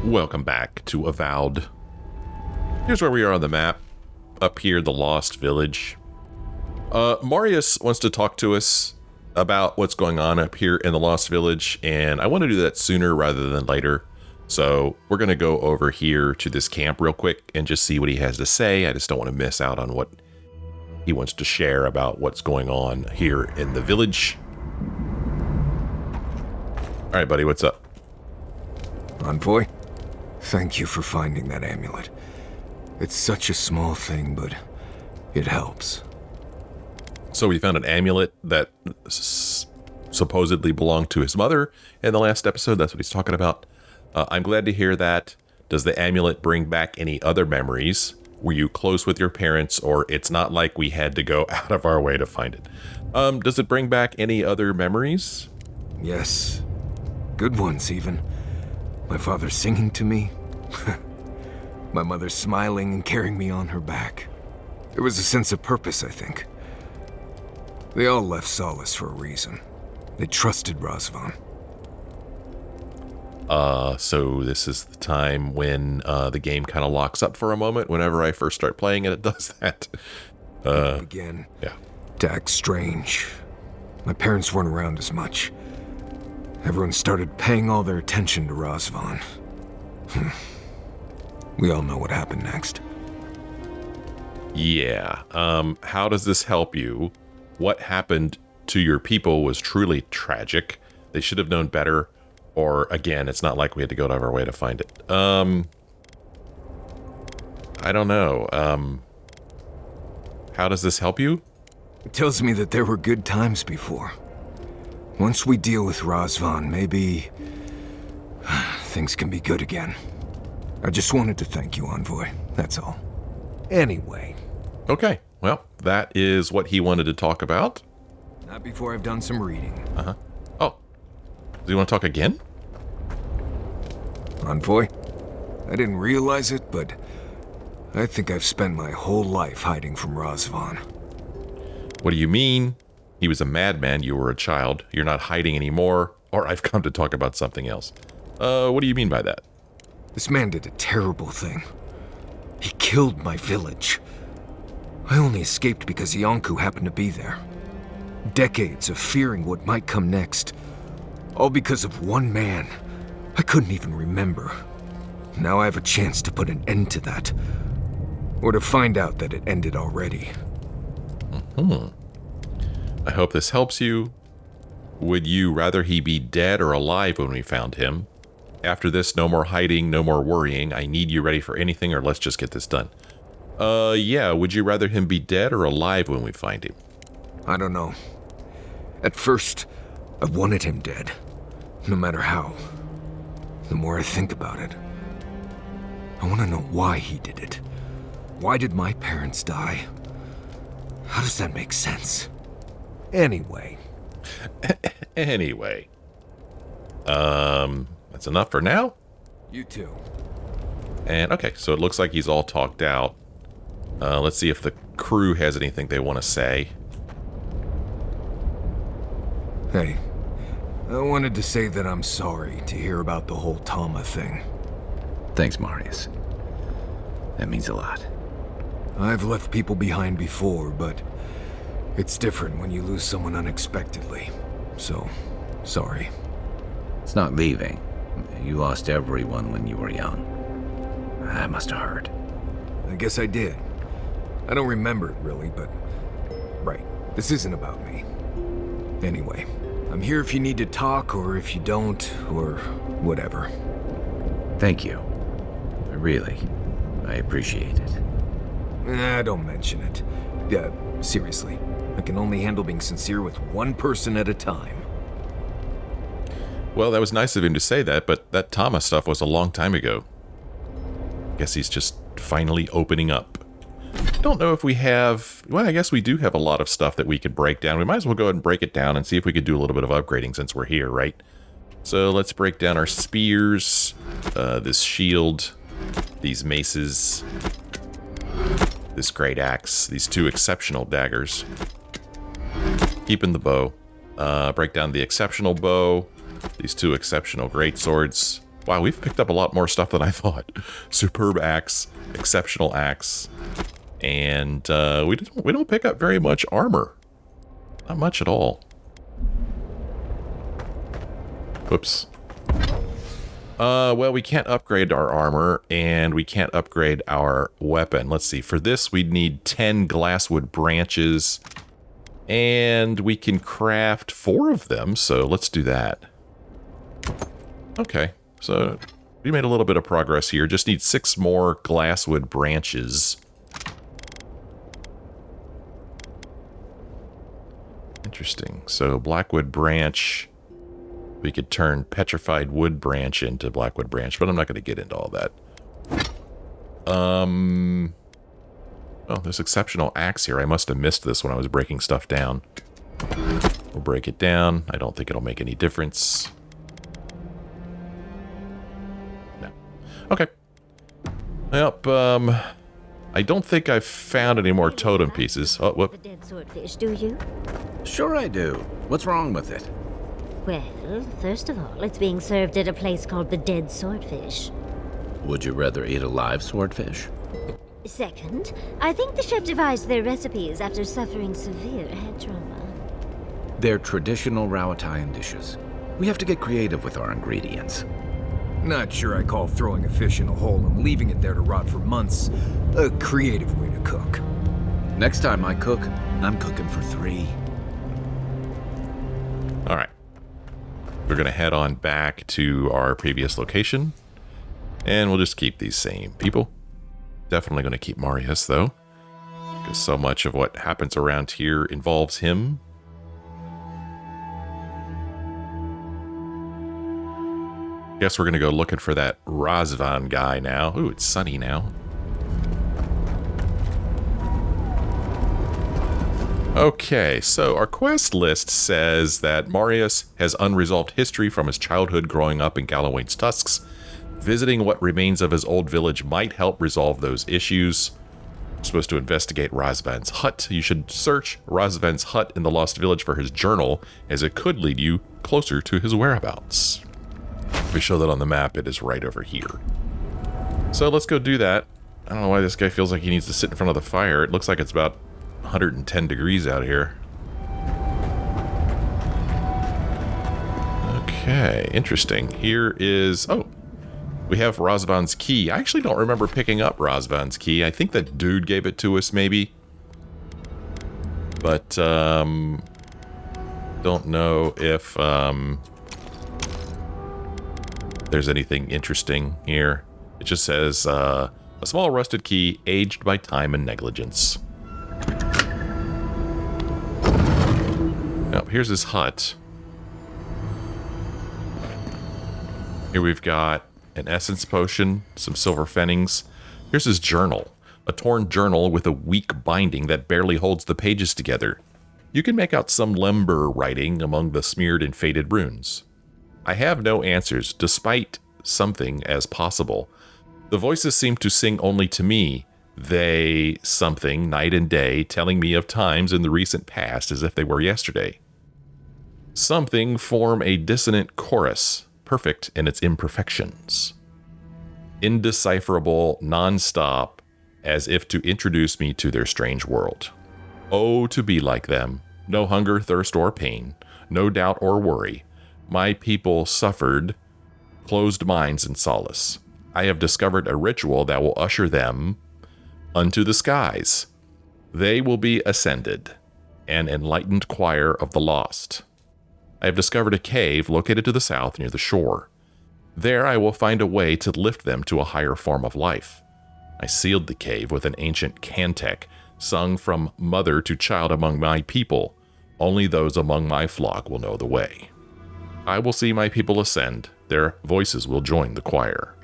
Welcome back to Avowed. Here's where we are on the map. Up here, the Lost Village. Marius wants to talk to us about what's going on up here in the Lost Village, and I want to do that sooner rather than later. So we're going to go over here to this camp real quick and just see what he has to say. I just don't want to miss out on what he wants to share about what's going on here in the village. All right, buddy, what's up? Envoy, thank you for finding that amulet. It's such a small thing, but it helps. So we found an amulet that supposedly belonged to his mother in the last episode. That's what he's talking about. I'm glad to hear that. Does the amulet bring back any other memories? Were you close with your parents, or it's not like we had to go out of our way to find it? Does it bring back any other memories? Yes. Good ones, even. My father singing to me. My mother smiling and carrying me on her back. There was a sense of purpose, I think. They all left Solace for a reason. They trusted Razvan. So this is the time when the game kind of locks up for a moment. Whenever I first start playing it, it does that. Again. Yeah. To act strange. My parents weren't around as much. Everyone started paying all their attention to Razvan. We all know what happened next. Yeah. How does this help you? What happened to your people was truly tragic. They should have known better. Or, again, it's not like we had to go out of our way to find it. I don't know. How does this help you? It tells me that there were good times before. Once we deal with Razvan, maybe things can be good again. I just wanted to thank you, Envoy. That's all. Anyway. Okay. Well, that is what he wanted to talk about. Not before I've done some reading. Uh-huh. Oh. Do you want to talk again? Envoy, I didn't realize it, but I think I've spent my whole life hiding from Razvan. What do you mean? He was a madman. You were a child. You're not hiding anymore. Or I've come to talk about something else. What do you mean by that? This man did a terrible thing. He killed my village. I only escaped because Yonku happened to be there. Decades of fearing what might come next. All because of one man. I couldn't even remember. Now I have a chance to put an end to that. Or to find out that it ended already. I hope this helps you. Would you rather he be dead or alive when we found him? After this, no more hiding, no more worrying. I need you ready for anything, or let's just get this done. Yeah, would you rather him be dead or alive when we find him? I don't know. At first, I wanted him dead. No matter how. The more I think about it, I want to know why he did it. Why did my parents die? How does that make sense? Anyway. Anyway. That's enough for now? You too. And okay, so it looks like he's all talked out. Let's see if the crew has anything they want to say. Hey, I wanted to say that I'm sorry to hear about the whole Tama thing. Thanks, Marius. That means a lot. I've left people behind before, but it's different when you lose someone unexpectedly. So, sorry. It's not leaving. You lost everyone when you were young. That must have hurt. I guess I did. I don't remember it really, but... Right, this isn't about me. Anyway, I'm here if you need to talk, or if you don't, or whatever. Thank you. Really, I appreciate it. Don't mention it. Seriously. I can only handle being sincere with one person at a time. Well, that was nice of him to say that, but that Tama stuff was a long time ago. Guess he's just finally opening up. Don't know if we have... Well, I guess we do have a lot of stuff that we could break down. We might as well go ahead and break it down and see if we could do a little bit of upgrading since we're here, right? So let's break down our spears, this shield, these maces, this great axe, these two exceptional daggers. Keeping the bow. Break down the exceptional bow, these two exceptional great swords, Wow, we've picked up a lot more stuff than I thought. Superb axe, exceptional axe, and we don't pick up very much armor. Not much at all. Whoops. Well, we can't upgrade our armor, and we can't upgrade our weapon. Let's see. For this, we'd need 10 glasswood branches, and we can craft 4 of them, so let's do that. Okay, so we made a little bit of progress here. Just need 6 more glasswood branches. Interesting. So blackwood branch, we could turn petrified wood branch into blackwood branch, but I'm not going to get into all that. Oh, this exceptional axe here. I must have missed this when I was breaking stuff down. We'll break it down. I don't think it'll make any difference. No. Okay. Yep, I don't think I've found any more totem pieces. Oh, whoop. The dead swordfish, do you? Sure I do. What's wrong with it? Well, first of all, it's being served at a place called the Dead Swordfish. Would you rather eat a live swordfish? Second, I think the chef devised their recipes after suffering severe head trauma. They're traditional Rawatayan dishes. We have to get creative with our ingredients. Not sure I call throwing a fish in a hole and leaving it there to rot for months a creative way to cook. Next time I cook, I'm cooking for 3. All right. We're going to head on back to our previous location, and we'll just keep these same people. Definitely going to keep Marius, though, because so much of what happens around here involves him. Guess we're going to go looking for that Razvan guy now. Ooh, it's sunny now. Okay, so our quest list says that Marius has unresolved history from his childhood growing up in Galloway's tusks. Visiting what remains of his old village might help resolve those issues. You're supposed to investigate Razvan's hut. You should search Razvan's hut in the Lost Village for his journal, as it could lead you closer to his whereabouts. If we show that on the map, it is right over here. So let's go do that. I don't know why this guy feels like he needs to sit in front of the fire. It looks like it's about 110 degrees out here. Okay, interesting. Here is... Oh, we have Razvan's key. I actually don't remember picking up Razvan's key. I think that dude gave it to us, maybe. But, don't know if, there's anything interesting here. It just says, a small rusted key, aged by time and negligence. Now, here's his hut. Here we've got an essence potion, some silver pfennings. Here's his journal. A torn journal with a weak binding that barely holds the pages together. You can make out some limber writing among the smeared and faded runes. I have no answers, despite something as possible. The voices seem to sing only to me. They something night and day, telling me of times in the recent past as if they were yesterday. Something form a dissonant chorus, perfect in its imperfections. Indecipherable, non-stop, as if to introduce me to their strange world. Oh, to be like them. No hunger, thirst, or pain. No doubt or worry. My people suffered, closed minds and solace. I have discovered a ritual that will usher them unto the skies. They will be ascended, an enlightened choir of the lost. I have discovered a cave located to the south near the shore. There I will find a way to lift them to a higher form of life. I sealed the cave with an ancient cantic, sung from mother to child among my people. Only those among my flock will know the way. I will see my people ascend. Their voices will join the choir.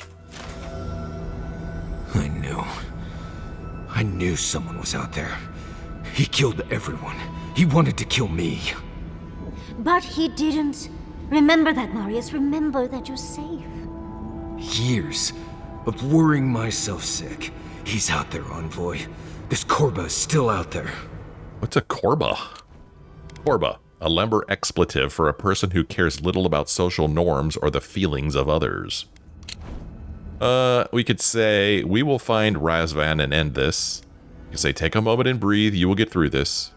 I knew someone was out there. He killed everyone. He wanted to kill me. But he didn't. Remember that, Marius. Remember that you're safe. Years of worrying myself sick. He's out there, Envoy. This Korba is still out there. What's a Korba? Korba, a lember expletive for a person who cares little about social norms or the feelings of others. We could say, we will find Razvan and end this. You could say, take a moment and breathe. You will get through this.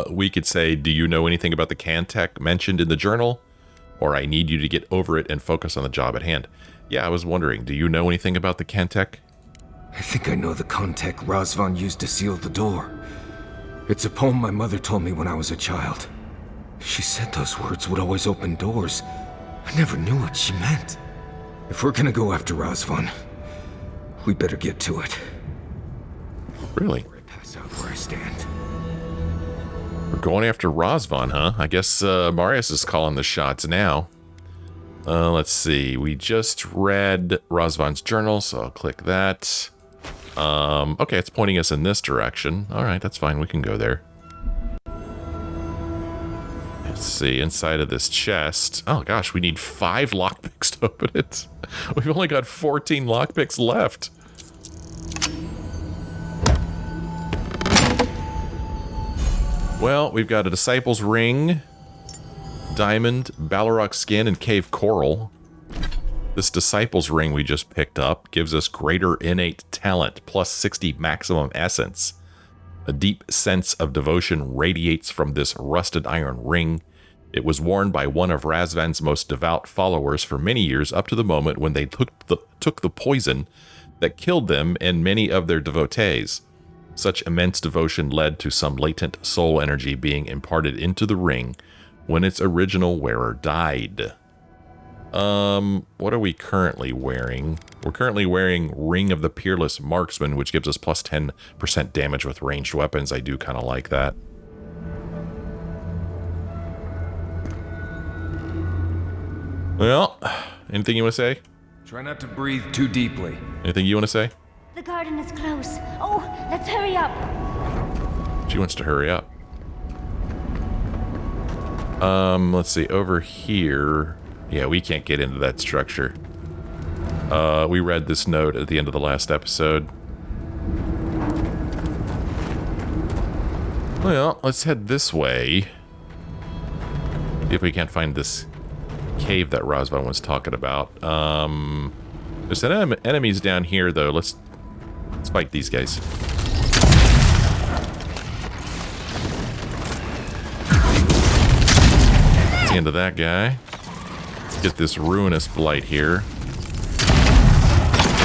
We could say, do you know anything about the Cantech mentioned in the journal? Or I need you to get over it and focus on the job at hand. Yeah, I was wondering, do you know anything about the Cantech? I think I know the contact Razvan used to seal the door. It's a poem my mother told me when I was a child. She said those words would always open doors. I never knew what she meant. If we're gonna go after Razvan, we better get to it. Really? I pass out where I stand. We're going after Razvan, huh? I guess Marius is calling the shots now. Let's see. We just read Razvan's journal, so I'll click that. Okay, it's pointing us in this direction. All right, that's fine. We can go there. Let's see. Inside of this chest. Oh, gosh, we need 5 lockpicks to open it. We've only got 14 lockpicks left. Well, we've got a Disciple's Ring, Diamond, Balrog Skin, and Cave Coral. This Disciple's Ring we just picked up gives us greater innate talent, plus 60 maximum essence. A deep sense of devotion radiates from this rusted iron ring. It was worn by one of Razvan's most devout followers for many years, up to the moment when they took the poison that killed them and many of their devotees. Such immense devotion led to some latent soul energy being imparted into the ring when its original wearer died. What are we currently wearing? We're currently wearing Ring of the Peerless Marksman, which gives us plus 10% damage with ranged weapons. I do kind of like that. Well, anything you want to say? Try not to breathe too deeply. Anything you want to say? The garden is close. Oh, let's hurry up. She wants to hurry up. Let's see, over here. Yeah, we can't get into that structure. We read this note at the end of the last episode. Well, let's head this way. See if we can't find this cave that Razvan was talking about. There's some enemies down here, though. Let's fight these guys. That's the end of that guy. Let's get this ruinous blight here.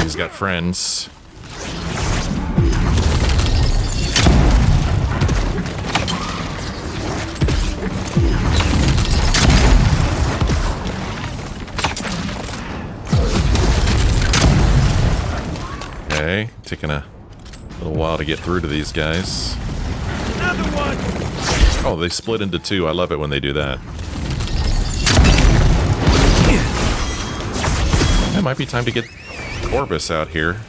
He's got friends. Okay, taking a little while to get through to these guys. Another one! Oh, they split into 2. I love it when they do that. It might be time to get Orbis out here.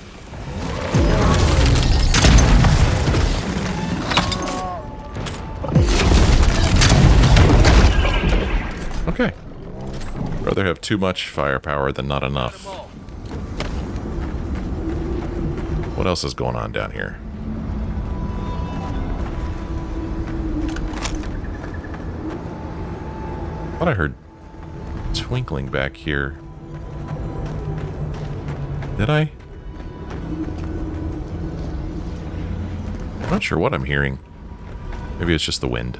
Okay. Rather have too much firepower than not enough. What else is going on down here? I thought I heard twinkling back here. Did I? I'm not sure what I'm hearing. Maybe it's just the wind.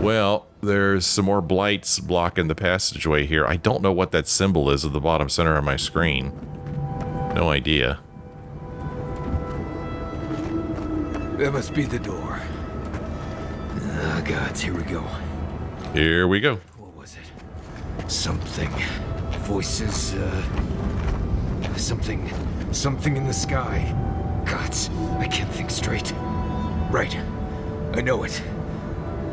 Well, there's some more blights blocking the passageway here. I don't know what that symbol is at the bottom center of my screen. No idea. That must be the door. Ah, gods, here we go. Here we go. What was it? Something. Voices, something in the sky. Gods, I can't think straight. Right. I know it.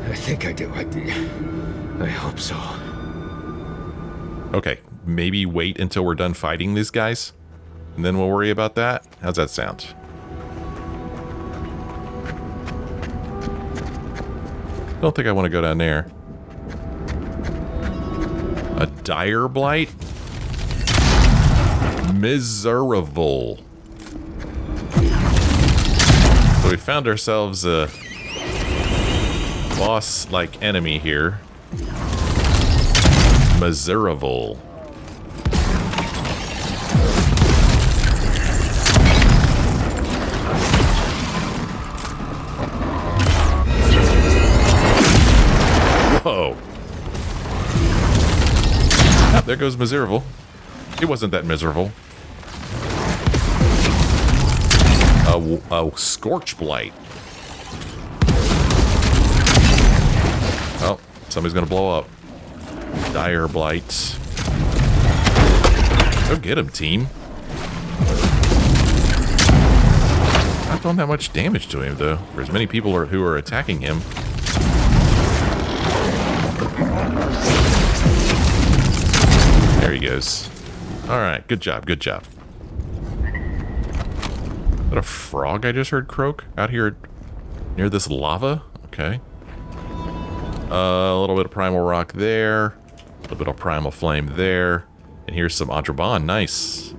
I think I do. I hope so. Okay, maybe wait until we're done fighting these guys, and then we'll worry about that. How's that sound? Don't think I want to go down there. A dire blight? Miserable. So we found ourselves a boss-like enemy here. Miserable. Whoa. Oh, there goes miserable. It wasn't that miserable. A scorch blight. Oh, somebody's gonna blow up. Dire blight. Go get him, team. Not doing that much damage to him, though. For as many people who are attacking him. There he goes. Alright, good job, good job. Is that a frog I just heard croak out here near this lava? Okay. A little bit of primal rock there. A little bit of primal flame there. And here's some Adraban. Nice.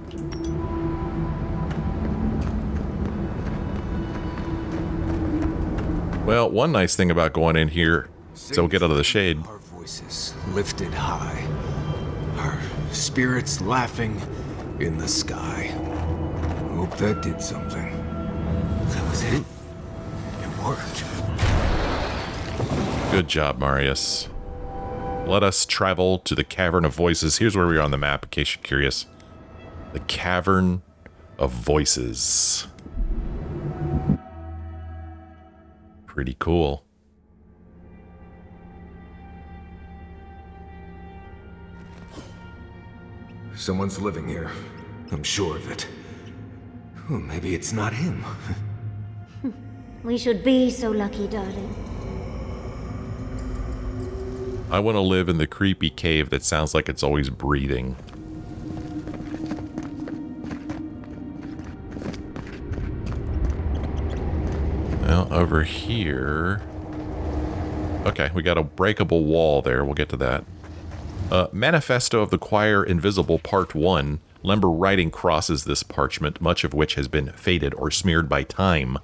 Well, one nice thing about going in here, so we'll get out of the shade. Our voices lifted high. Our spirits laughing in the sky. Hope that did something. That was it. It worked. Good job, Marius. Let us travel to the Cavern of Voices. Here's where we are on the map, in case you're curious. The Cavern of Voices. Pretty cool. Someone's living here. I'm sure of it. Oh, maybe it's not him. We should be so lucky, darling. I want to live in the creepy cave that sounds like it's always breathing. Well, over here... Okay, we got a breakable wall there. We'll get to that. Manifesto of the Choir Invisible Part 1. Lember writing crosses this parchment, much of which has been faded or smeared by time.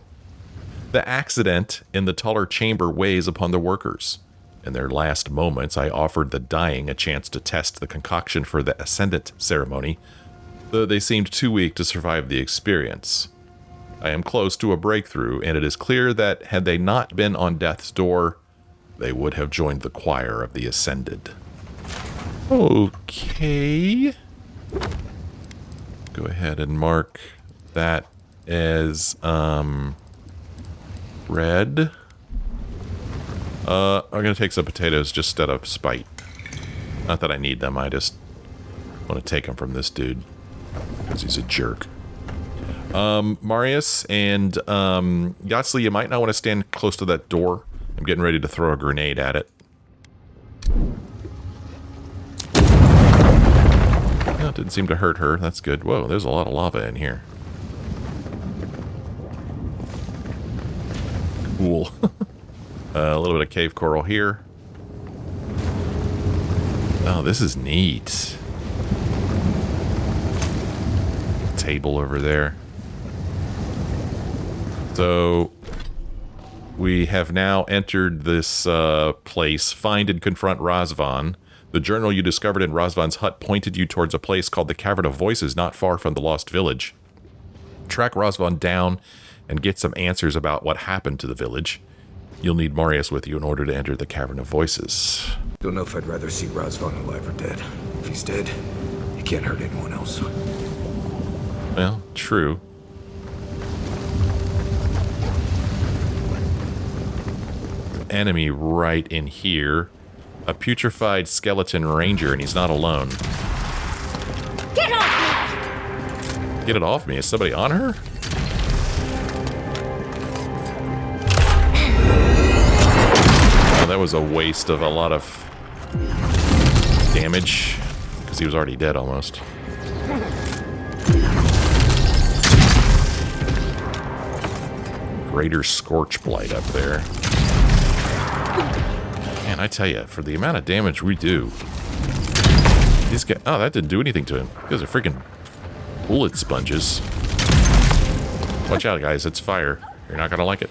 The accident in the taller chamber weighs upon the workers. In their last moments, I offered the dying a chance to test the concoction for the Ascendant ceremony, though they seemed too weak to survive the experience. I am close to a breakthrough, and it is clear that had they not been on death's door, they would have joined the choir of the Ascended. Okay. Go ahead and mark that as, red. I'm gonna take some potatoes just out of spite. Not that I need them, I just want to take them from this dude. Because he's a jerk. Marius and, Yatsli, you might not want to stand close to that door. I'm getting ready to throw a grenade at it. Well, it didn't seem to hurt her. That's good. Whoa, there's a lot of lava in here. Cool. A little bit of cave coral here. Oh, this is neat. Table over there. So, we have now entered this place. Find and confront Razvan. The journal you discovered in Razvan's hut pointed you towards a place called the Cavern of Voices, not far from the Lost Village. Track Razvan down and get some answers about what happened to the village. You'll need Marius with you in order to enter the Cavern of Voices. Don't know if I'd rather see Razvan alive or dead. If he's dead, he can't hurt anyone else. Well, true. Enemy right in here. A putrefied skeleton ranger, and he's not alone. Get off me! Get it off me. Is somebody on her? Oh, that was a waste of a lot of damage, because he was already dead almost. Greater Scorch Blight up there. Man, I tell you, for the amount of damage we do, these guys... Oh, that didn't do anything to him. These are freaking bullet sponges. Watch out, guys. It's fire. You're not gonna like it.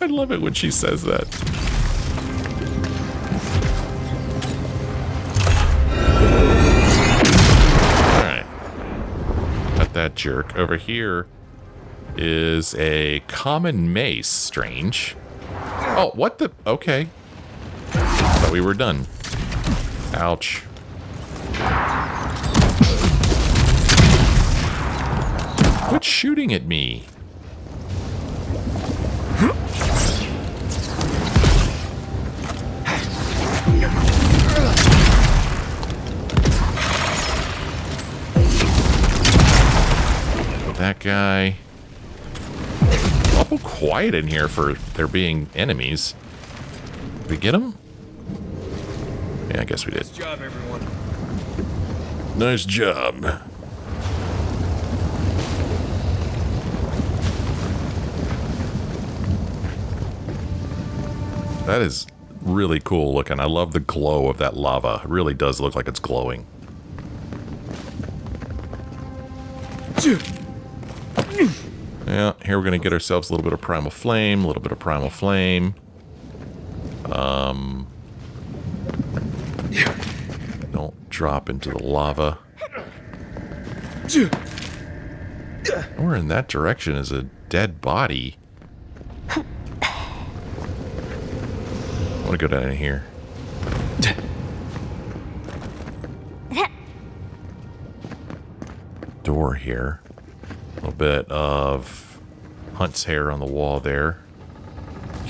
I love it when she says that. that jerk. Over here is a common mace. Strange. Oh, what the? Okay. Thought we were done. Ouch. Quit shooting at me. That guy. Awful quiet in here for there being enemies. Did we get him? Yeah, I guess we did. Nice job, everyone. Nice job. That is really cool looking. I love the glow of that lava. It really does look like it's glowing. Yeah, here we're going to get ourselves a little bit of primal flame, a little bit of primal flame. Don't drop into the lava. Somewhere in that direction is a dead body. I want to go down in here. Door here. A little bit of Hunt's hair on the wall there.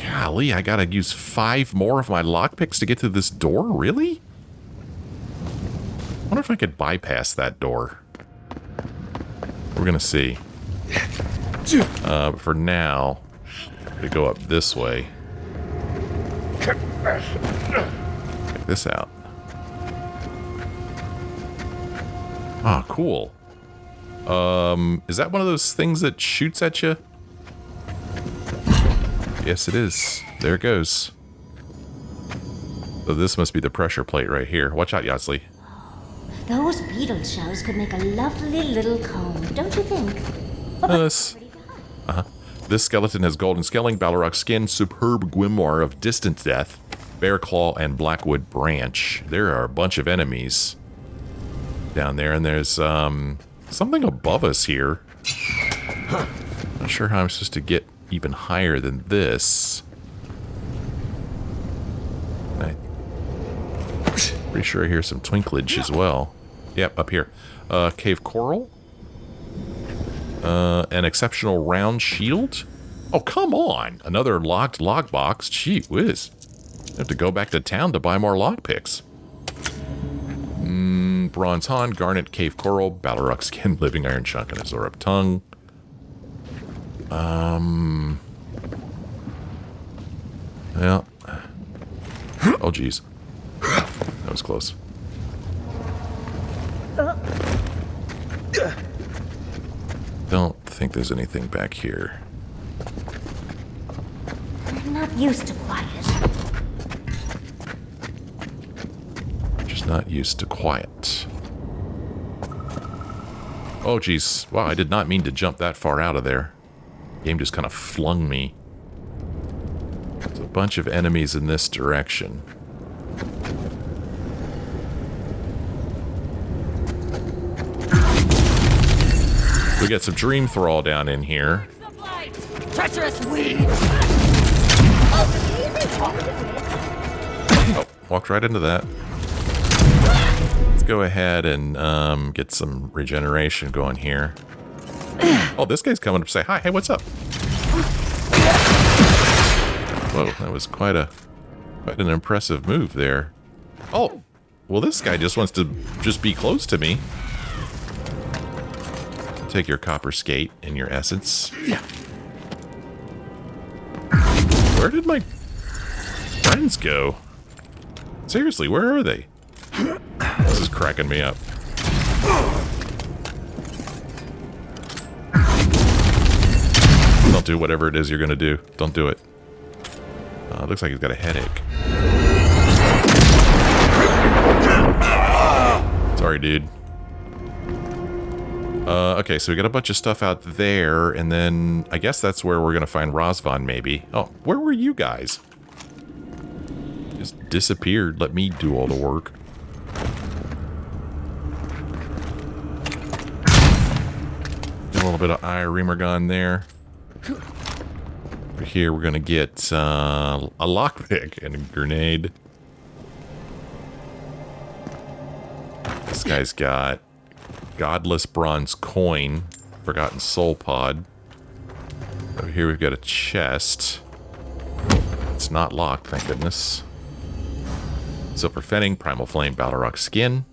Golly, I gotta use 5 more of my lockpicks to get to this door? Really? I wonder if I could bypass that door. We're gonna see. But for now, we go up this way. Check this out. Ah, cool. Is that one of those things that shoots at you? Yes, it is. There it goes. So this must be the pressure plate right here. Watch out, Yosley. Those beetle shells could make a lovely little comb, don't you think? This skeleton has golden scaling, Balrog skin, superb grimoire of distant death, bear claw, and blackwood branch. There are a bunch of enemies down there, and there's something above us here. Not sure how I'm supposed to get even higher than this. Pretty sure I hear some twinklage as well. Yep, up here. Cave coral. An exceptional round shield. Oh, come on! Another locked lockbox. Gee whiz. I have to go back to town to buy more lockpicks. Bronze Han, garnet, cave coral, Balrog skin, living iron chunk, and a Zorab tongue. Yeah. Oh, geez. That was close. Don't think there's anything back here. I'm not used to quiet. Just not used to quiet. Oh, geez. Wow, I did not mean to jump that far out of there. Game just kind of flung me. There's a bunch of enemies in this direction. We got some Dream Thrall down in here. Treacherous weed! Oh, walked right into that. Let's go ahead and get some regeneration going here. Oh, this guy's coming up to say hi. Hey, what's up? Whoa, that was quite an impressive move there. Oh, well, this guy just wants to just be close to me. Take your copper skate and your essence. Where did my friends go? Seriously, where are they? This is cracking me up. Don't do whatever it is you're gonna do. Don't do it. Looks like he's got a headache. Sorry, dude. Okay, so we got a bunch of stuff out there, and then I guess that's where we're gonna find Razvan, maybe. Oh, where were you guys? Just disappeared. Let me do all the work. little bit of ire remergon there. Over here, we're going to get a lockpick and a grenade. This guy's got Godless Bronze Coin, Forgotten Soul Pod. Over here, we've got a chest. It's not locked, thank goodness. Silver Fetting, Primal Flame, Balrog Skin.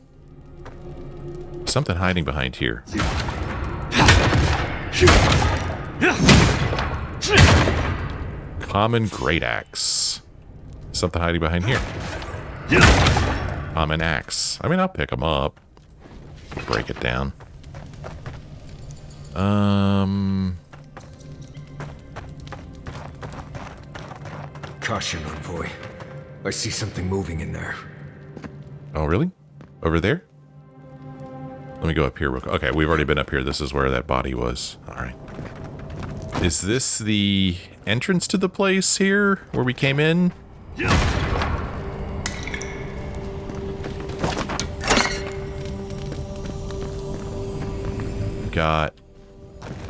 Something hiding behind here. Common Great Axe. Something hiding behind here. Common Axe. I mean, I'll pick them up. Break it down. Caution, Envoy. I see something moving in there. Oh, really? Over there? Let me go up here real quick. Okay, we've already been up here. This is where that body was. All right. Is this the entrance to the place here where we came in? Got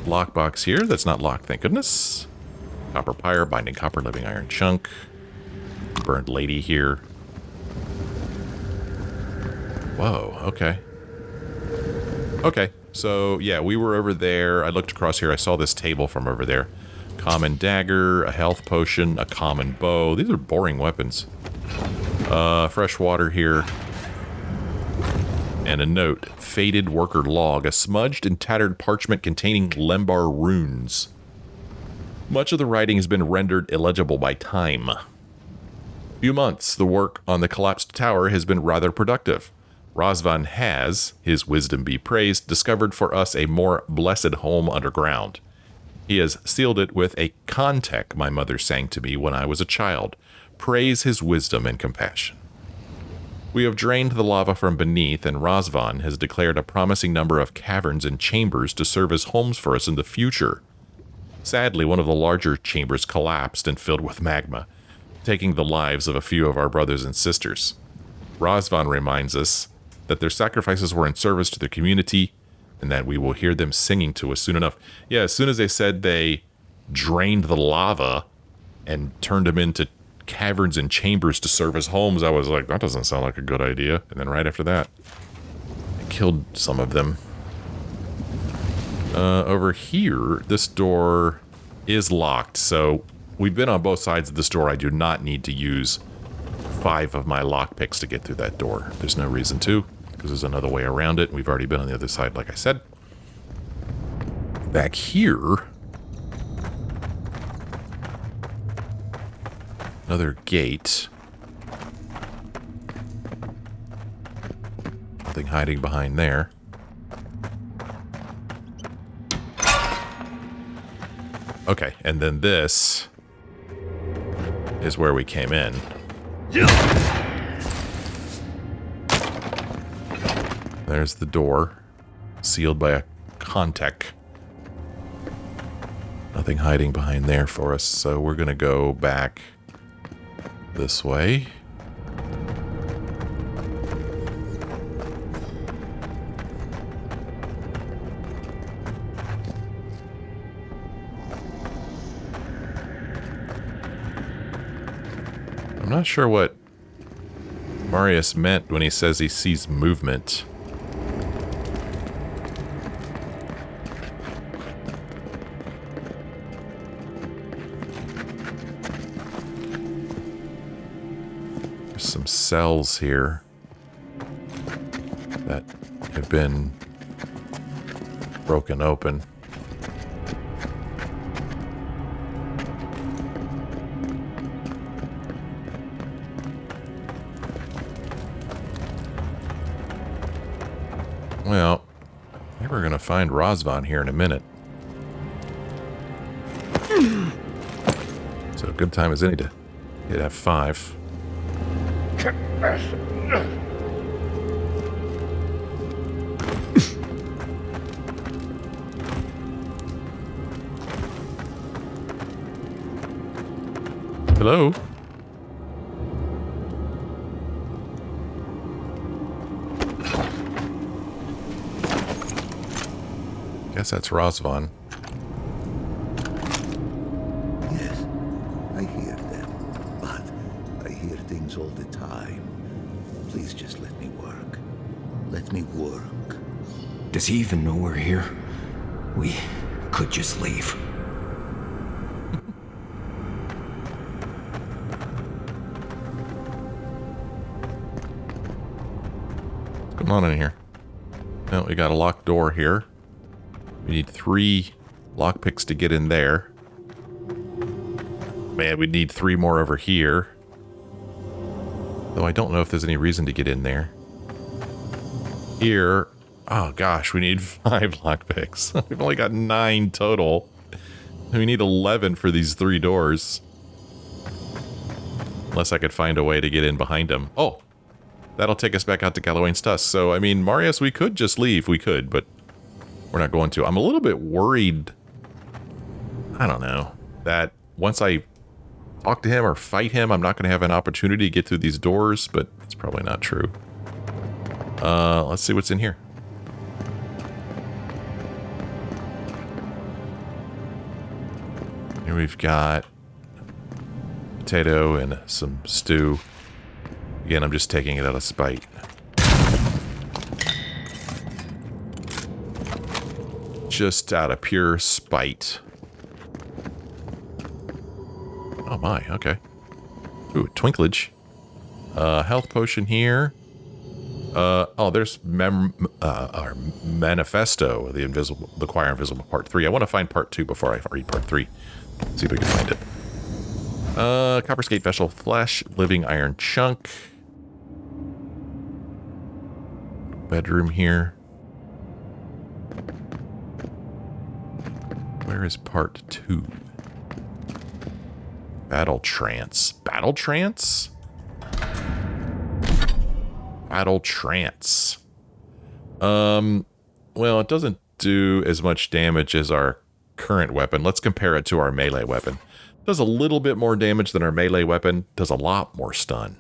lockbox here. That's not locked, thank goodness. Copper pyre, binding copper, living iron chunk. Burned lady here. Whoa, okay. Okay, so yeah, we were over there. I looked across here. I saw this table from over there. Common dagger, a health potion, a common bow. These are boring weapons. Fresh water here. And a note. Faded worker log. A smudged and tattered parchment containing Lembar runes. Much of the writing has been rendered illegible by time. Few months, the work on the collapsed tower has been rather productive. Razvan has, his wisdom be praised, discovered for us a more blessed home underground. He has sealed it with a contek my mother sang to me when I was a child. Praise his wisdom and compassion. We have drained the lava from beneath, and Razvan has declared a promising number of caverns and chambers to serve as homes for us in the future. Sadly, one of the larger chambers collapsed and filled with magma, taking the lives of a few of our brothers and sisters. Razvan reminds us that their sacrifices were in service to the community, and that we will hear them singing to us soon enough. Yeah, as soon as they said they drained the lava and turned them into caverns and chambers to serve as homes, I was like, that doesn't sound like a good idea. And then right after that, I killed some of them. Over here, this door is locked, so we've been on both sides of this door. I do not need to use 5 of my lockpicks to get through that door. There's no reason to, because there's another way around it. We've already been on the other side, like I said. Back here, another gate. Nothing hiding behind there. Okay, and then this is where we came in. There's the door, sealed by a contek. Nothing hiding behind there for us, so we're gonna go back this way. I'm not sure what Marius meant when he says he sees movement. There's some cells here that have been broken open. Well, I think we're going to find Razvan here in a minute. So good time as any to hit F5. Hello? Guess that's Razvan. Yes, I hear them, but I hear things all the time. Please just let me work. Let me work. Does he even know we're here? We could just leave. What's going on in here? No, we got a locked door here. We need 3 lockpicks to get in there. Man, we need 3 more over here. Though I don't know if there's any reason to get in there. Here, oh gosh, we need 5 lockpicks. We've only got 9 total. We need 11 for these 3 doors. Unless I could find a way to get in behind them. Oh, that'll take us back out to Galawain's Tusk. So, I mean, Marius, we could just leave. We could, but we're not going to. I'm a little bit worried, I don't know, that once I talk to him or fight him, I'm not going to have an opportunity to get through these doors, but it's probably not true. Let's see what's in here. Here we've got potato and some stew. Again, I'm just taking it out of spite. Just out of pure spite. Oh my, okay. Ooh, twinklage. Health potion here. Oh, there's our manifesto, the Choir Invisible Part 3. I want to find Part 2 before I read Part 3. See if we can find it. Copper skate vessel flesh, living iron chunk. Bedroom here. Where is Part 2? Battle trance. Battle trance? Battle trance. Well, it doesn't do as much damage as our current weapon. Let's compare it to our melee weapon. Does a little bit more damage than our melee weapon. Does a lot more stun.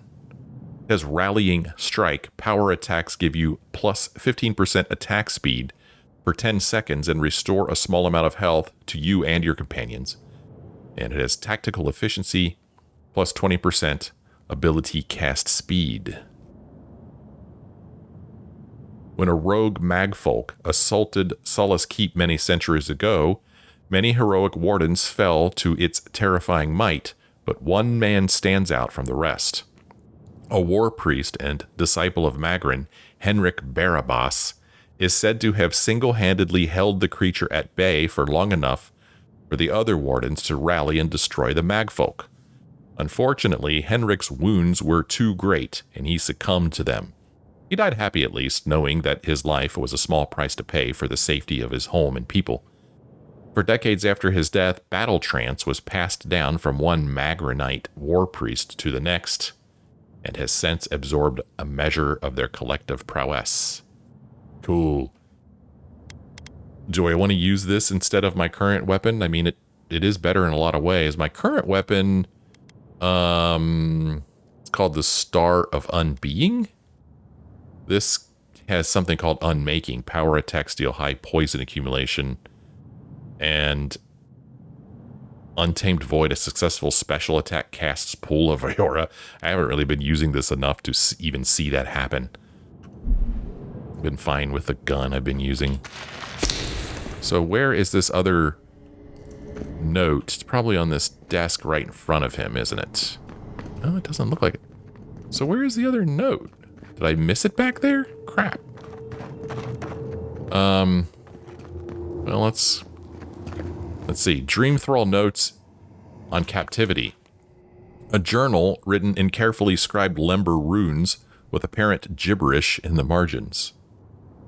It has rallying strike. Power attacks give you plus 15% attack speed for 10 seconds and restore a small amount of health to you and your companions. And it has tactical efficiency plus 20% ability cast speed. When a rogue magfolk assaulted Solace Keep many centuries ago, many heroic wardens fell to its terrifying might, but one man stands out from the rest. A war priest and disciple of Magrin, Henrik Barabbas, is said to have single-handedly held the creature at bay for long enough for the other wardens to rally and destroy the magfolk. Unfortunately, Henrik's wounds were too great, and he succumbed to them. He died happy at least, knowing that his life was a small price to pay for the safety of his home and people. For decades after his death, battle trance was passed down from one Magrinite war priest to the next, and has since absorbed a measure of their collective prowess. Cool. Do I want to use this instead of my current weapon? I mean, it is better in a lot of ways. My current weapon, it's called the Star of Unbeing. This has something called Unmaking. Power attacks deal high poison accumulation. And Untamed Void, a successful special attack casts Pool of Eora. I haven't really been using this enough to even see that happen. Been fine with the gun I've been using. So where is this other note? It's probably on this desk right in front of him, isn't it? No, it doesn't look like it. So where is the other note? Did I miss it back there? Crap. Well, let's see. Dream Thrall notes on captivity. A journal written in carefully scribed lember runes with apparent gibberish in the margins.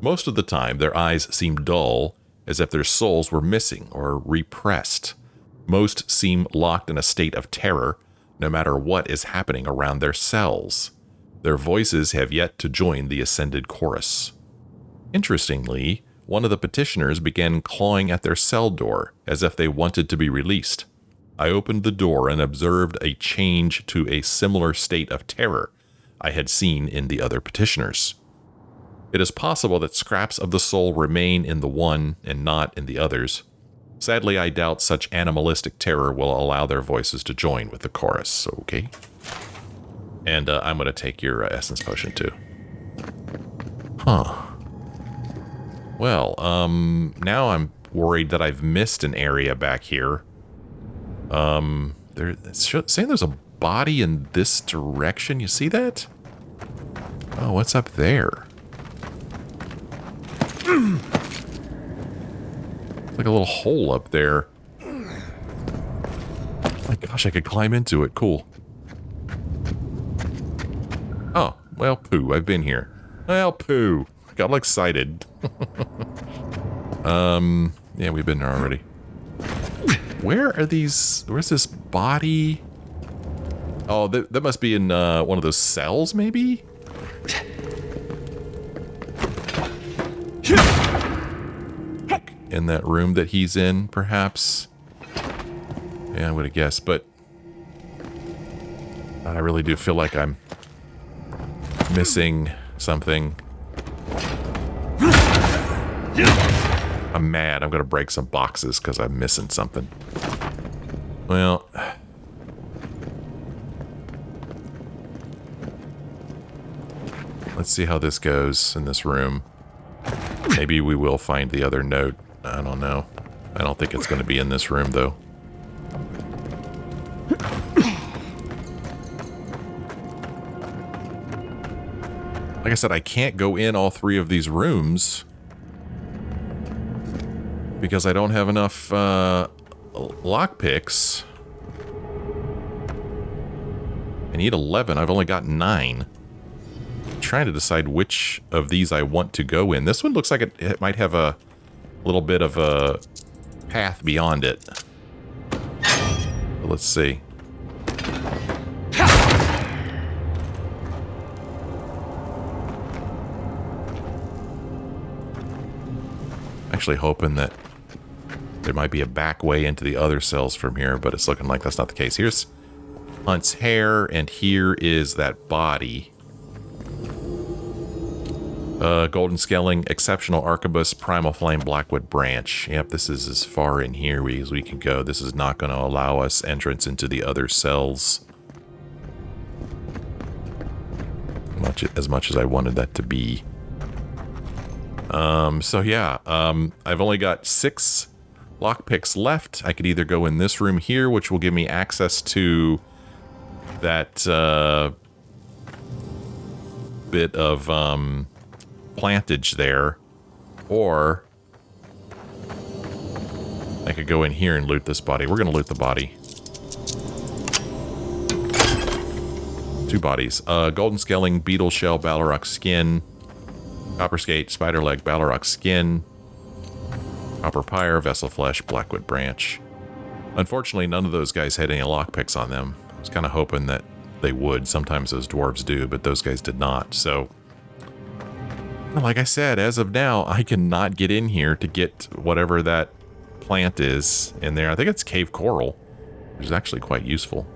Most of the time, their eyes seem dull, as if their souls were missing or repressed. Most seem locked in a state of terror, no matter what is happening around their cells. Their voices have yet to join the ascended chorus. Interestingly, one of the petitioners began clawing at their cell door, as if they wanted to be released. I opened the door and observed a change to a similar state of terror I had seen in the other petitioners. It is possible that scraps of the soul remain in the one and not in the others. Sadly, I doubt such animalistic terror will allow their voices to join with the chorus. Okay. And I'm going to take your essence potion too. Huh. Well, now I'm worried that I've missed an area back here. It's saying there's a body in this direction. You see that? Oh, what's up there? Like a little hole up there. My gosh, I could climb into it. Cool. Oh, well, poo. I've been here. Well, poo. I got all excited. Yeah, we've been there already. Where are these? Where's this body? Oh, that must be in one of those cells, maybe? In that room that he's in, perhaps? Yeah, I would have guessed, but I really do feel like I'm missing something. I'm mad. I'm going to break some boxes because I'm missing something. Well, let's see how this goes in this room. Maybe we will find the other note. I don't know. I don't think it's going to be in this room, though. Like I said, I can't go in all three of these rooms because I don't have enough lockpicks. I need 11. I've only got 9. I'm trying to decide which of these I want to go in. This one looks like it might have a little bit of a path beyond it. But let's see. Actually hoping that there might be a back way into the other cells from here, but it's looking like that's not the case. Here's Hunt's hair, and here is that body. Golden Scaling, Exceptional Arquebus, Primal Flame, Blackwood Branch. Yep, this is as far in here as we can go. This is not going to allow us entrance into the other cells. As much as I wanted that to be. So yeah, I've only got 6 lockpicks left. I could either go in this room here, which will give me access to that bit of plantage there, or I could go in here and loot this body. We're going to loot the body. 2 bodies. Golden Scaling, Beetle Shell, Balrog Skin, Copper Skate, Spider Leg, Balrog Skin, Copper Pyre, Vessel Flesh, Blackwood Branch. Unfortunately, none of those guys had any lockpicks on them. I was kind of hoping that they would. Sometimes those dwarves do, but those guys did not. So, like I said, as of now, I cannot get in here to get whatever that plant is in there. I think it's cave coral, which is actually quite useful.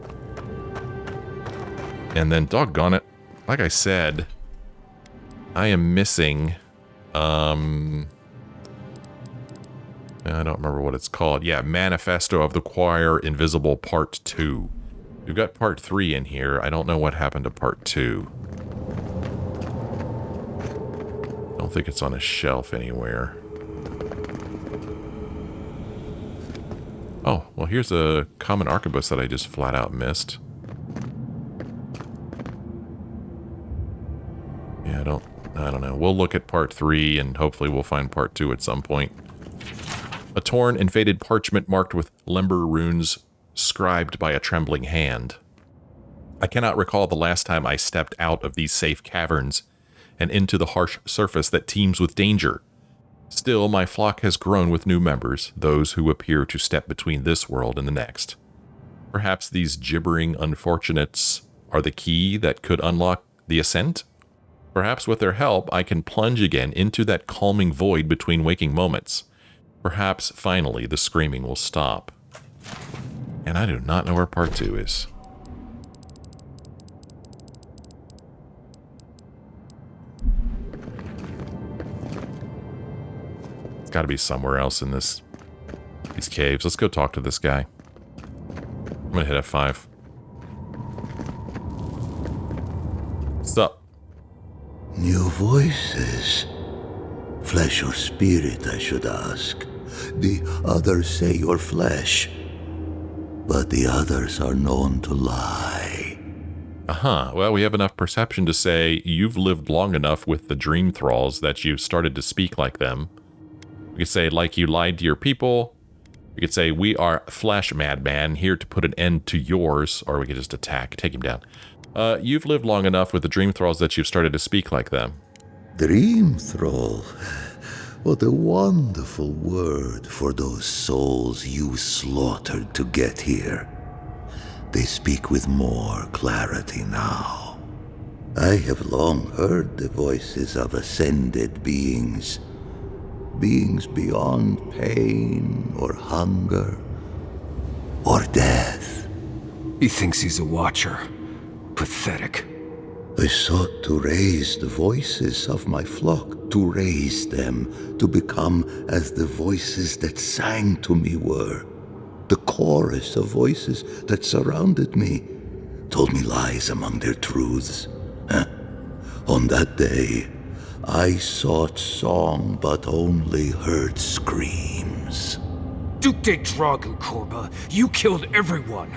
And then, doggone it, like I said, I am missing, I don't remember what it's called. Yeah, Manifesto of the Choir Invisible Part 2. We've got Part 3 in here. I don't know what happened to Part 2. I don't think it's on a shelf anywhere. Oh, well, here's a common arquebus that I just flat out missed. Yeah, I don't know. We'll look at Part 3, and hopefully we'll find Part 2 at some point. A torn and faded parchment marked with limber runes scribed by a trembling hand. I cannot recall the last time I stepped out of these safe caverns and into the harsh surface that teems with danger. Still, my flock has grown with new members, those who appear to step between this world and the next. Perhaps these gibbering unfortunates are the key that could unlock the ascent? Perhaps with their help, I can plunge again into that calming void between waking moments. Perhaps, finally, the screaming will stop. And I do not know where Part 2 is. got to be somewhere else in these caves. Let's go talk to this guy. I'm going to hit F5. What's up? New voices. Flesh or spirit, I should ask. The others say you're flesh, but the others are known to lie. Uh-huh. Well, we have enough perception to say you've lived long enough with the dream thralls that you've started to speak like them. We could say, like you lied to your people. We could say, we are flesh, madman, here to put an end to yours. Or we could just attack, take him down. You've lived long enough with the dream thralls that you've started to speak like them. Dream thrall. What a wonderful word for those souls you slaughtered to get here. They speak with more clarity now. I have long heard the voices of ascended beings. Beings beyond pain or hunger or death. He thinks he's a watcher. Pathetic. I sought to raise the voices of my flock, to raise them, to become as the voices that sang to me were. The chorus of voices that surrounded me, told me lies among their truths. On that day, I sought song but only heard screams. Duke de Dragu, Korba, you killed everyone.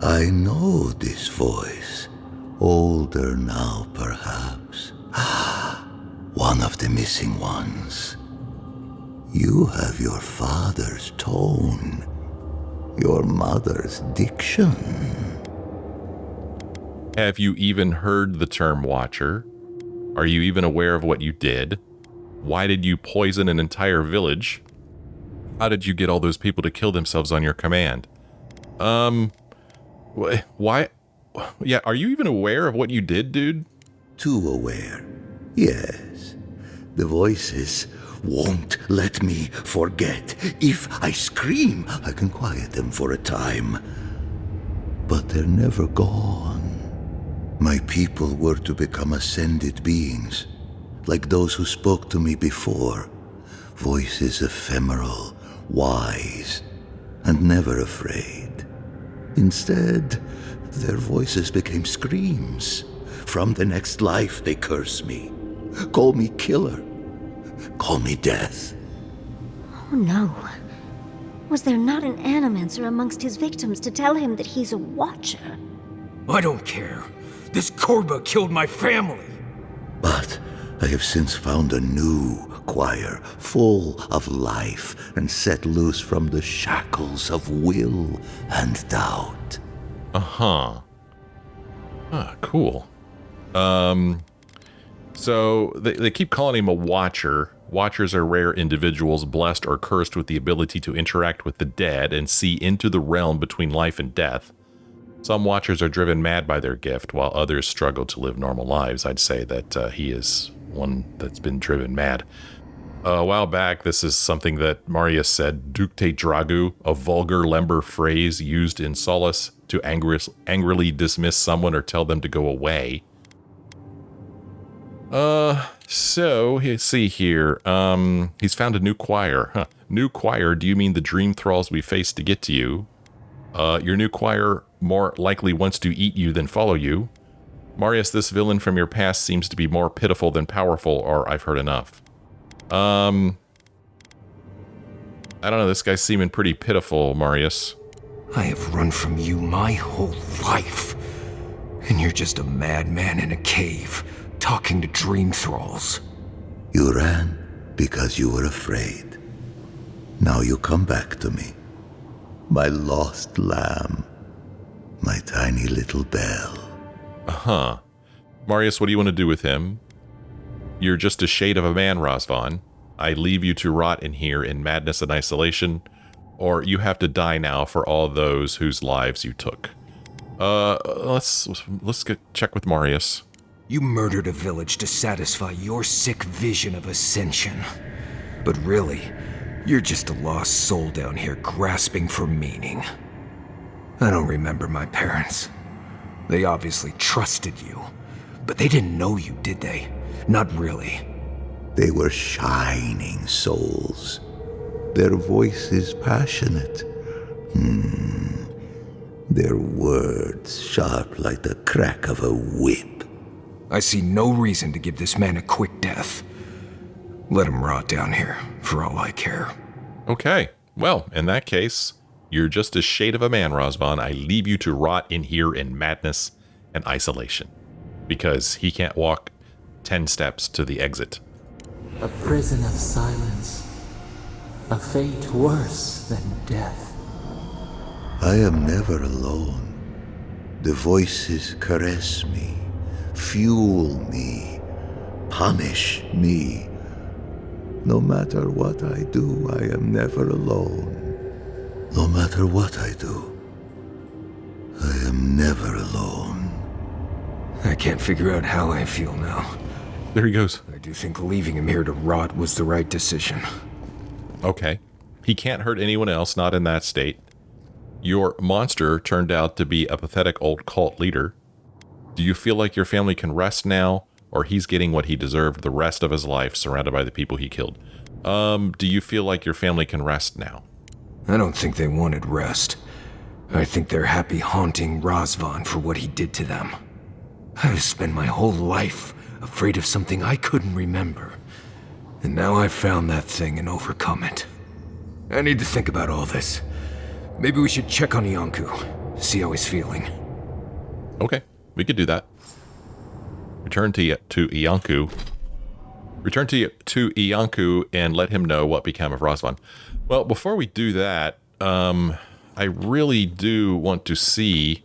I know this voice. Older now, perhaps. One of the missing ones. You have your father's tone, your mother's diction. Have you even heard the term Watcher? Are you even aware of what you did? Why did you poison an entire village? How did you get all those people to kill themselves on your command? Why? Yeah, are you even aware of what you did, dude? Too aware. Yes. The voices won't let me forget. If I scream, I can quiet them for a time. But they're never gone. My people were to become ascended beings, like those who spoke to me before. Voices ephemeral, wise, and never afraid. Instead, their voices became screams. From the next life, they curse me. Call me killer. Call me death. Oh no. Was there not an animancer amongst his victims to tell him that he's a watcher? I don't care. This Korba killed my family. But I have since found a new choir, full of life and set loose from the shackles of will and doubt. Uh-huh. Cool. So they keep calling him a watcher. Watchers are rare individuals blessed or cursed with the ability to interact with the dead and see into the realm between life and death. Some watchers are driven mad by their gift, while others struggle to live normal lives. I'd say that he is one that's been driven mad. A while back, this is something that Marius said, Duke te Dragu, a vulgar Lember phrase used in Solace to angrily dismiss someone or tell them to go away. So, let's see here. He's found a new choir. Huh. New choir, do you mean the dream thralls we faced to get to you? Your new choir more likely wants to eat you than follow you. Marius, this villain from your past seems to be more pitiful than powerful, or I've heard enough. I don't know, this guy's seeming pretty pitiful, Marius. I have run from you my whole life. And you're just a madman in a cave, talking to dream thralls. You ran because you were afraid. Now you come back to me. My lost lamb. My tiny little bell. Uh-huh. Marius, what do you want to do with him? You're just a shade of a man, Razvan. I leave you to rot in here in madness and isolation, or you have to die now for all those whose lives you took. Let's check with Marius. You murdered a village to satisfy your sick vision of ascension. But really, you're just a lost soul down here grasping for meaning. I don't remember my parents. They obviously trusted you, but they didn't know you, did they? Not really. They were shining souls. Their voices passionate. Their words sharp like the crack of a whip. I see no reason to give this man a quick death. Let him rot down here, for all I care. Okay. Well, in that case, you're just a shade of a man, Razvan. I leave you to rot in here in madness and isolation. Because he can't walk 10 steps to the exit. A prison of silence. A fate worse than death. I am never alone. The voices caress me, fuel me, punish me. No matter what I do, I am never alone. No matter what I do, I am never alone. I can't figure out how I feel now. There he goes. I do think leaving him here to rot was the right decision. Okay. He can't hurt anyone else, not in that state. Your monster turned out to be a pathetic old cult leader. Do you feel like your family can rest now, or he's getting what he deserved the rest of his life surrounded by the people he killed? Do you feel like your family can rest now? I don't think they wanted rest. I think they're happy haunting Razvan for what he did to them. I've spent my whole life afraid of something I couldn't remember. And now I've found that thing and overcome it. I need to think about all this. Maybe we should check on Iancu, see how he's feeling. Okay, we could do that. Return to Iancu. Return to Iancu and let him know what became of Razvan. Well, before we do that, I really do want to see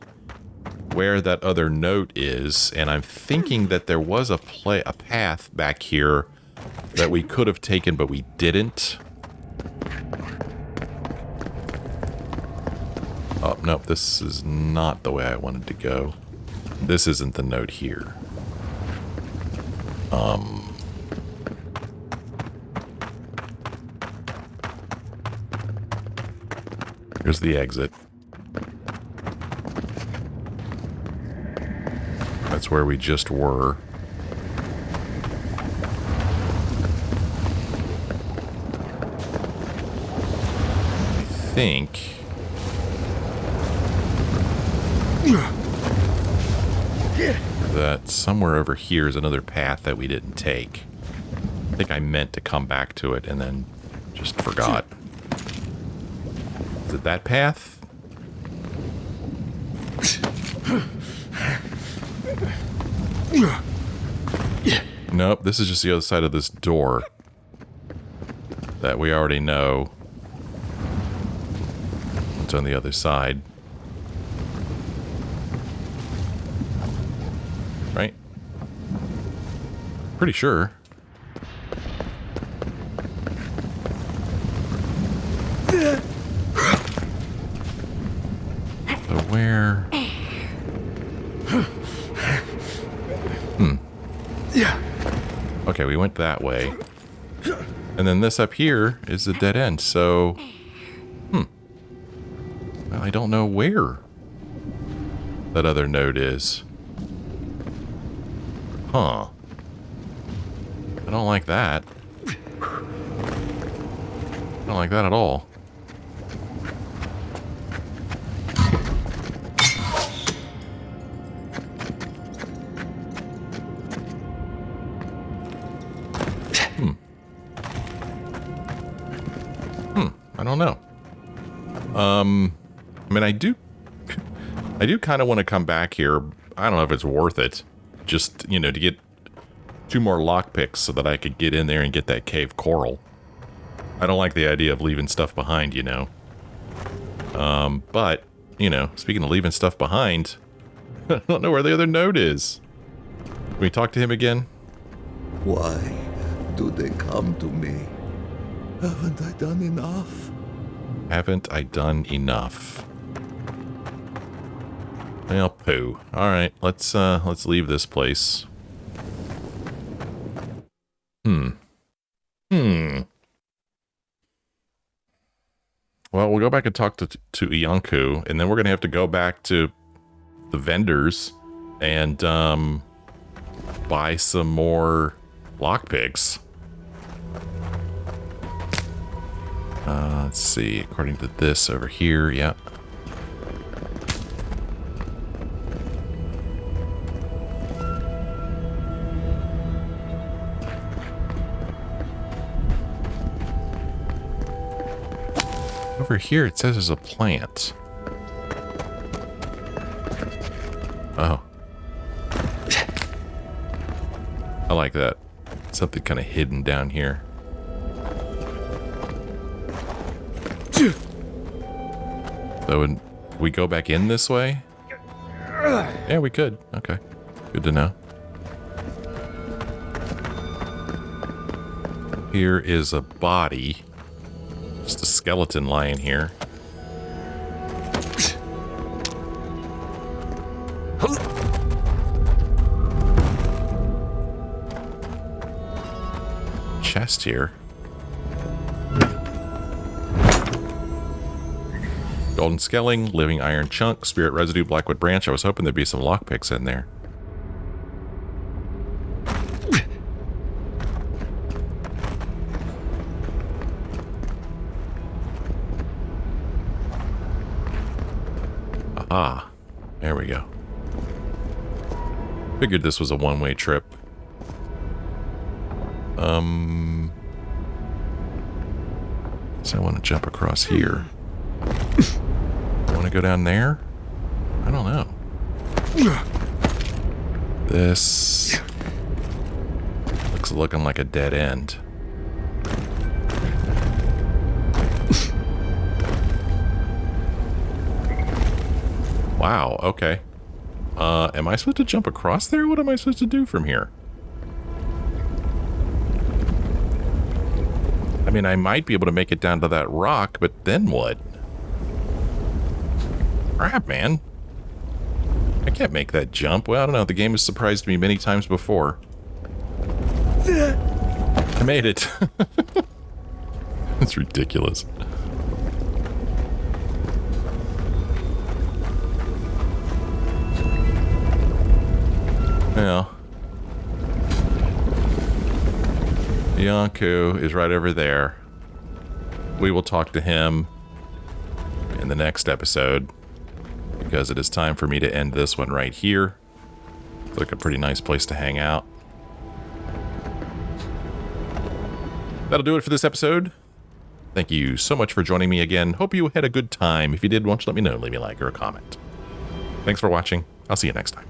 where that other note is, and I'm thinking that there was a path back here that we could have taken, but we didn't. Oh, nope, this is not the way I wanted to go. This isn't the note here. Here's the exit. That's where we just were. I think... that somewhere over here is another path that we didn't take. I think I meant to come back to it and then just forgot. Is it that path? Nope, this is just the other side of this door that we already know. It's on the other side. Right? Pretty sure. So where? Okay, we went that way. And then this up here is a dead end, so... Well, I don't know where that other node is. Huh. I don't like that. I don't like that at all. I don't know. I mean, I do kind of want to come back here. I don't know if it's worth it. Just, you know, to get 2 more lockpicks so that I could get in there and get that cave coral. I don't like the idea of leaving stuff behind, you know. But, you know, speaking of leaving stuff behind, I don't know where the other node is. Can we talk to him again? Why do they come to me? Haven't I done enough? Haven't I done enough? Well, poo. All right, let's leave this place. Well, we'll go back and talk to Iancu, and then we're gonna have to go back to the vendors and buy some more lockpicks. Let's see. According to this over here, yeah. Over here, it says there's a plant. Oh. I like that. Something kind of hidden down here. So when we go back in this way? Yeah, we could. Okay. Good to know. Here is a body. Just a skeleton lying here. Chest here. Golden skelling, living iron chunk, spirit residue, blackwood branch. I was hoping there'd be some lockpicks in there. Aha. There we go. Figured this was a one-way trip. So I want to jump across here. I want to go down there? I don't know. This looking like a dead end. Wow, okay. Am I supposed to jump across there? What am I supposed to do from here? I mean, I might be able to make it down to that rock, but then what? Crap, man. I can't make that jump. Well, I don't know. The game has surprised me many times before. I made it. It's ridiculous. Well, Yonku is right over there. We will talk to him in the next episode, because it is time for me to end this one right here. It's like a pretty nice place to hang out. That'll do it for this episode. Thank you so much for joining me again. Hope you had a good time. If you did, why don't you let me know? Leave me a like or a comment. Thanks for watching. I'll see you next time.